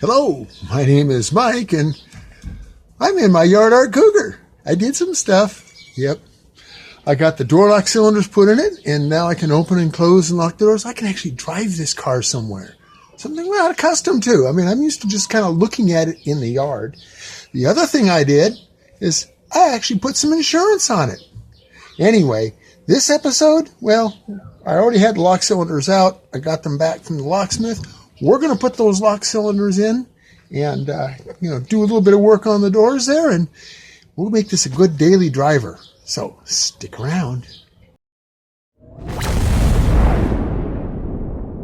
Hello, my name is Mike, and I'm in my yard art Cougar. I did some stuff. Yep. I got the door lock cylinders put in it, and now I can open and close and lock the doors. I can actually drive this car somewhere. Something we're not accustomed to. I mean, I'm used to just kind of looking at it in the yard. The other thing I did is I actually put some insurance on it. Anyway, this episode, well, I already had the lock cylinders out. I got them back from the locksmith. We're going to put those lock cylinders in and, do a little bit of work on the doors there, and we'll make this a good daily driver. So stick around.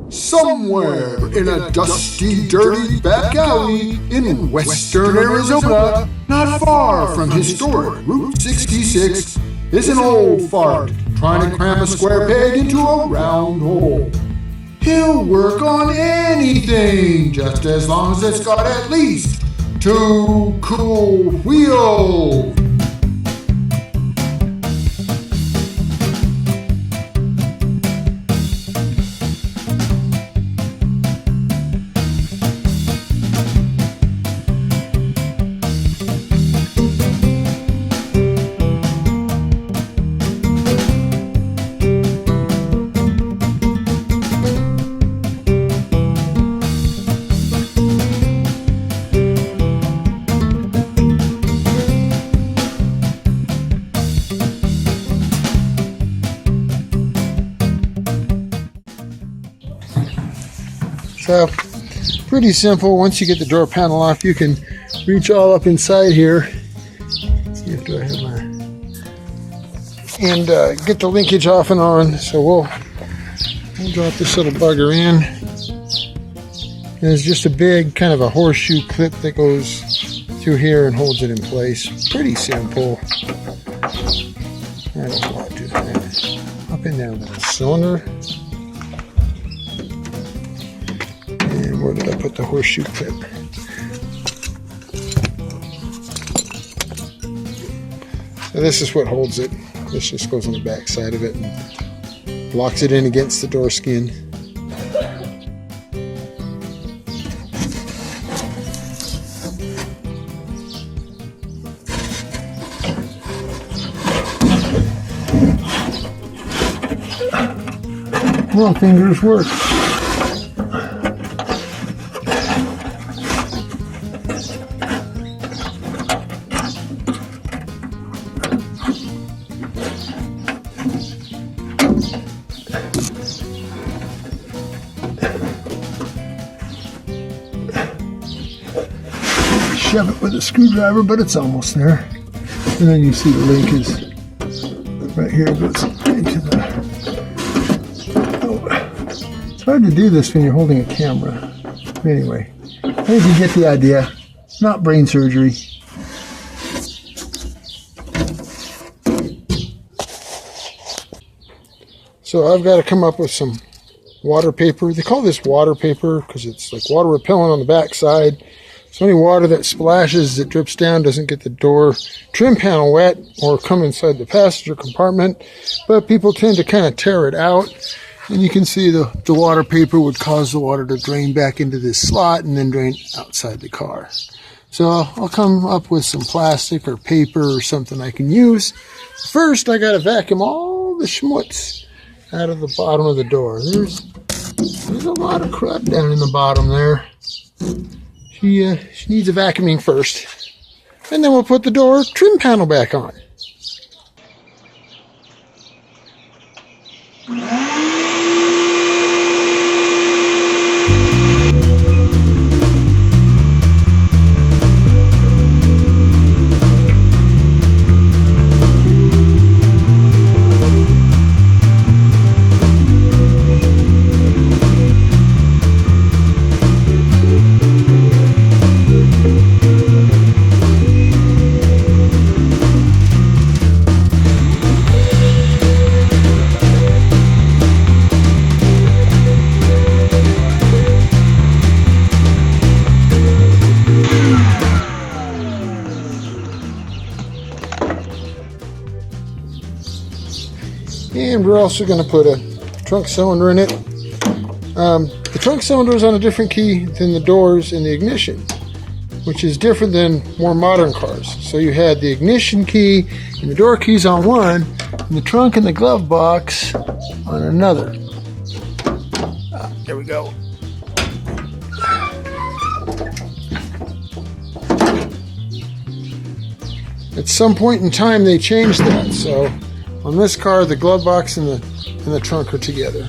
Somewhere in a dusty, dirty back alley in western Arizona, not far from historic Route 66, is an old fart trying to cram a square peg into a round hole. He'll work on anything, just as long as it's got at least 2 cool wheels. So, pretty simple. Once you get the door panel off, you can reach all up inside here. See if I have my and get the linkage off and on. So we'll drop this little bugger in. And there's just a big kind of a horseshoe clip that goes through here and holds it in place. Pretty simple. I don't want to do that. Up and down the cylinder. Where did I put the horseshoe clip? So this is what holds it. This just goes on the back side of it and locks it in against the door skin. Well, fingers work. Shove it with a screwdriver, but it's almost there. And then you see the link is right here. It goes into the. Oh, it's hard to do this when you're holding a camera. Anyway, I think you get the idea. Not brain surgery. So I've got to come up with some water paper. They call this water paper because it's like water repellent on the back side. So any water that splashes, that drips down, doesn't get the door trim panel wet or come inside the passenger compartment. But people tend to kind of tear it out. And you can see the water paper would cause the water to drain back into this slot and then drain outside the car. So I'll come up with some plastic or paper or something I can use. First, I got to vacuum all the schmutz out of the bottom of the door. There's a lot of crud down in the bottom there. She needs a vacuuming first. And then we'll put the door trim panel back on. And we're also going to put a trunk cylinder in it. The trunk cylinder is on a different key than the doors and the ignition, which is different than more modern cars. So you had the ignition key and the door keys on one, and the trunk and the glove box on another. There we go. At some point in time, they changed that. So on this car, the glove box and the trunk are together.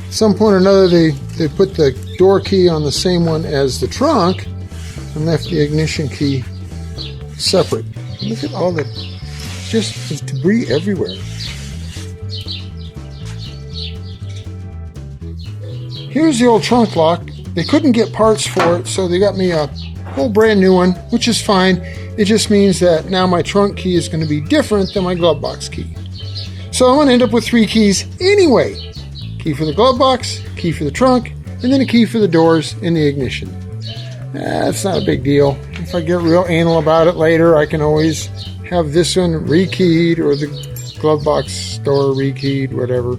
At some point or another, they put the door key on the same one as the trunk and left the ignition key separate. Look at all the just debris everywhere. Here's the old trunk lock. They couldn't get parts for it, so they got me a whole brand new one, which is fine. It just means that now my trunk key is going to be different than my glove box key. So I'm going to end up with 3 keys anyway. Key for the glove box, key for the trunk, and then a key for the doors and the ignition. That's not a big deal. If I get real anal about it later, I can always have this one rekeyed or the glove box door rekeyed, whatever.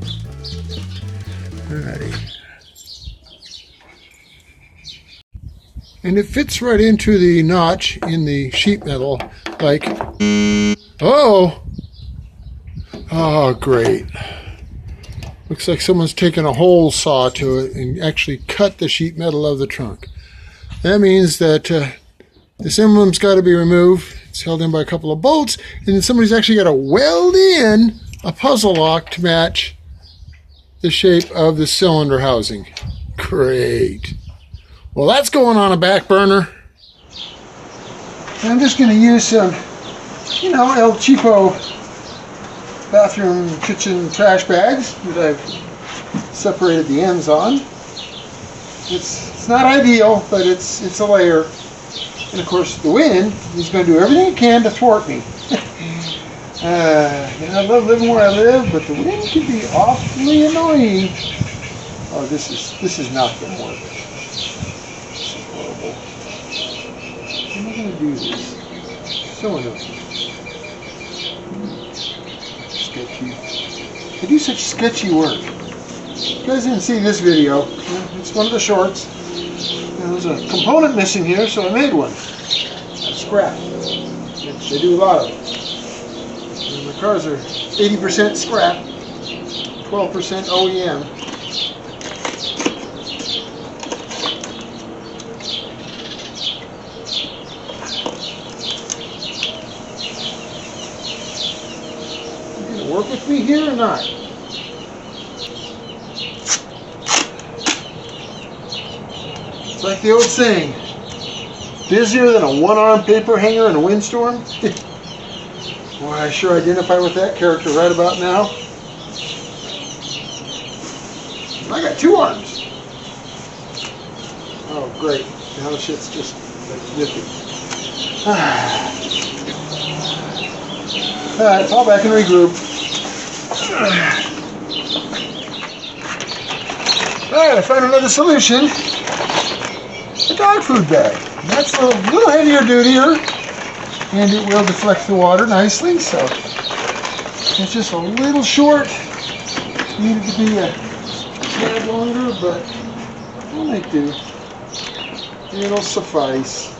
Alrighty. And it fits right into the notch in the sheet metal, like, oh, great. Looks like someone's taken a hole saw to it and actually cut the sheet metal of the trunk. That means that this emblem's got to be removed. It's held in by a couple of bolts, and then somebody's actually got to weld in a puzzle lock to match the shape of the cylinder housing. Great. Well, that's going on a back burner. I'm just going to use some, El Cheapo bathroom, kitchen trash bags that I've separated the ends on. It's not ideal, but it's a layer. And of course, the wind is going to do everything it can to thwart me. I love living where I live, but the wind can be awfully annoying. Oh, this is not going to work. How am I going to do this? So annoying. Sketchy. I do such sketchy work. You guys didn't see this video. It's one of the shorts. There's a component missing here, so I made one. Scrap. Which I do a lot of. And my cars are 80% scrap, 12% OEM. Work with me here or not? It's like the old saying, busier than a one-armed paper hanger in a windstorm. Boy, I sure identify with that character right about now. I got 2 arms. Oh, great. Now the shit's just nipping. Alright, fall back and regroup. Alright, I found another solution. A dog food bag. And that's a little heavier dutier, and it will deflect the water nicely, so it's just a little short. Needed to be a tad longer, but we'll make do. It'll suffice.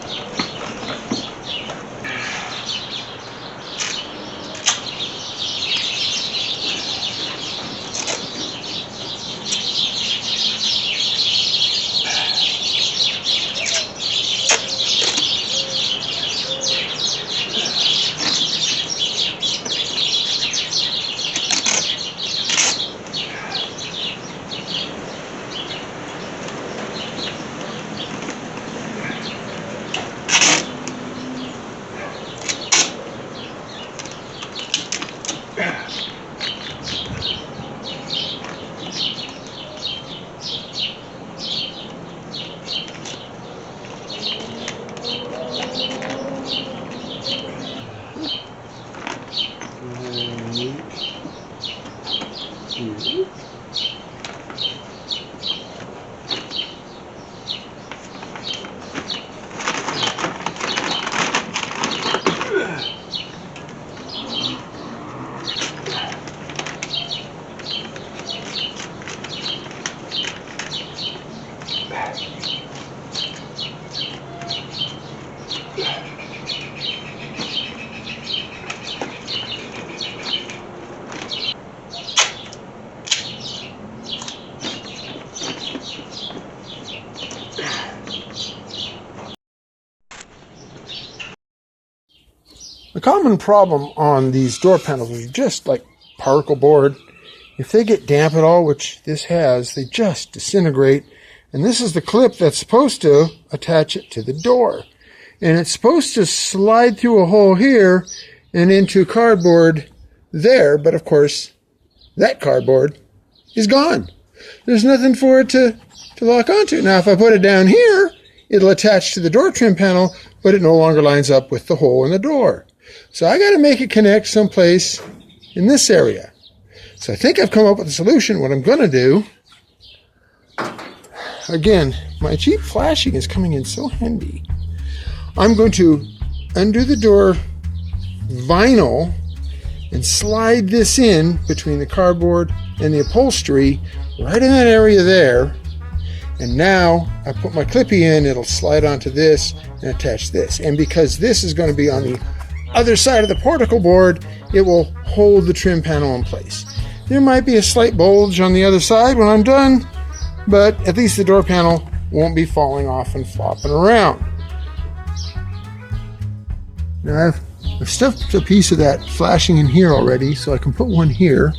The common problem on these door panels is just like particle board. If they get damp at all, which this has, they just disintegrate. And this is the clip that's supposed to attach it to the door. And it's supposed to slide through a hole here and into cardboard there. But of course, that cardboard is gone. There's nothing for it to lock onto. Now, if I put it down here, it'll attach to the door trim panel, but it no longer lines up with the hole in the door. So I got to make it connect someplace in this area. So I think I've come up with a solution. What I'm going to do, again, my cheap flashing is coming in so handy. I'm going to undo the door vinyl and slide this in between the cardboard and the upholstery right in that area there. And now I put my clippy in, it'll slide onto this and attach this. And because this is going to be on the other side of the particle board, it will hold the trim panel in place. There might be a slight bulge on the other side when I'm done, but at least the door panel won't be falling off and flopping around. Now I've stuffed a piece of that flashing in here already, so I can put one here.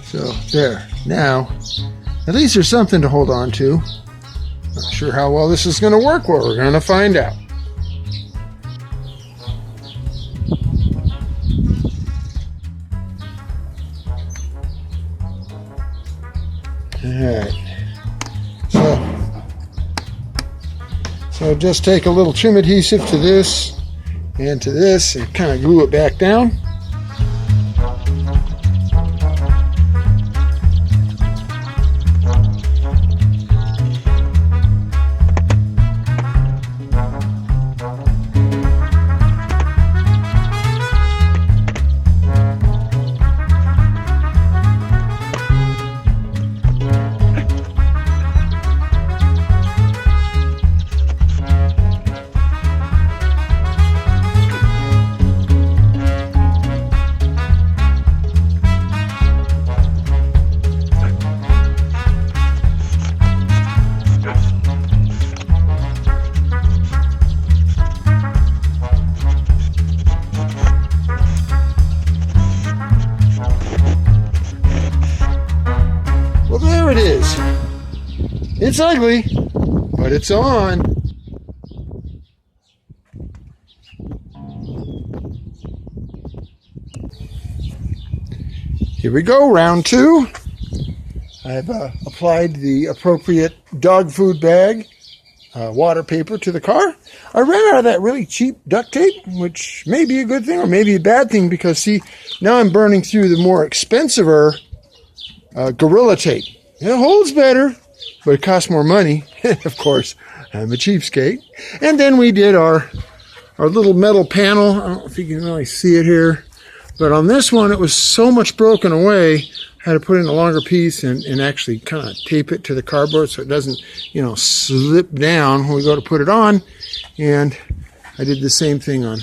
So there. Now, at least there's something to hold on to. Not sure how well this is going to work, but we're going to find out. Alright. So just take a little trim adhesive to this and to this and kind of glue it back down. There it is. It's ugly, but it's on. Here we go, round two. I've applied the appropriate dog food bag, water paper to the car. I ran out of that really cheap duct tape, which may be a good thing or maybe a bad thing because, see, now I'm burning through the more expensiver Gorilla tape. It holds better, but it costs more money. Of course, I'm a cheapskate. And then we did our little metal panel. I don't know if you can really see it here, but on this one, it was so much broken away, I had to put in a longer piece and actually kind of tape it to the cardboard so it doesn't, slip down when we go to put it on. And I did the same thing on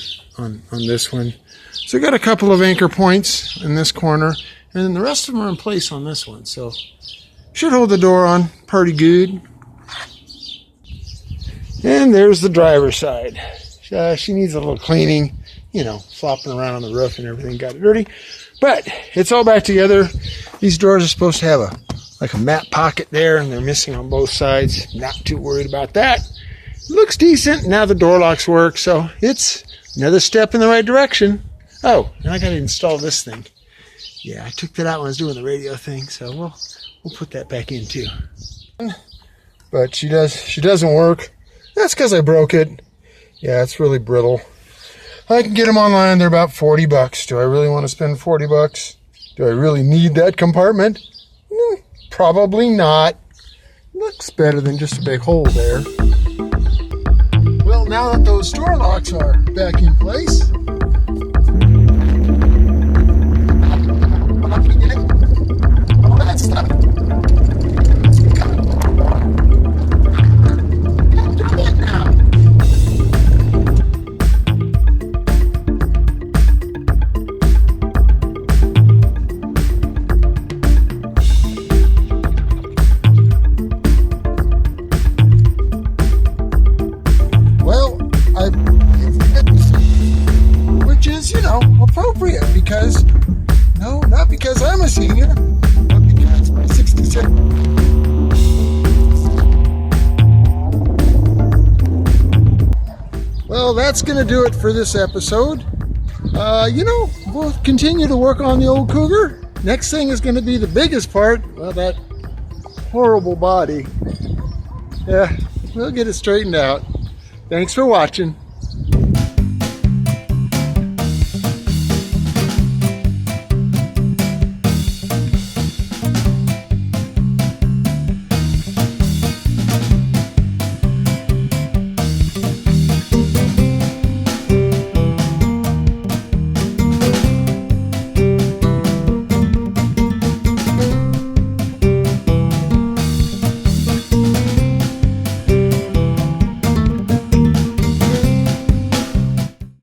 this one. So I got a couple of anchor points in this corner, and then the rest of them are in place on this one. So should hold the door on pretty good. And there's the driver's side. She needs a little cleaning, flopping around on the roof and everything got dirty. But it's all back together. These doors are supposed to have a mat pocket there, and they're missing on both sides. Not too worried about that. Looks decent. Now the door locks work, so it's another step in the right direction. Oh, and I got to install this thing. Yeah, I took that out when I was doing the radio thing, so we'll put that back in too. But she doesn't work. That's because I broke it. Yeah, it's really brittle. I can get them online. They're about $40. Do I really want to spend $40? Do I really need that compartment? Probably not. Looks better than just a big hole there. Well, now that those door locks are back in place, that's stuff. Well, that's going to do it for this episode. We'll continue to work on the old Cougar. Next thing is going to be the biggest part. Well, that horrible body. Yeah, we'll get it straightened out. Thanks for watching.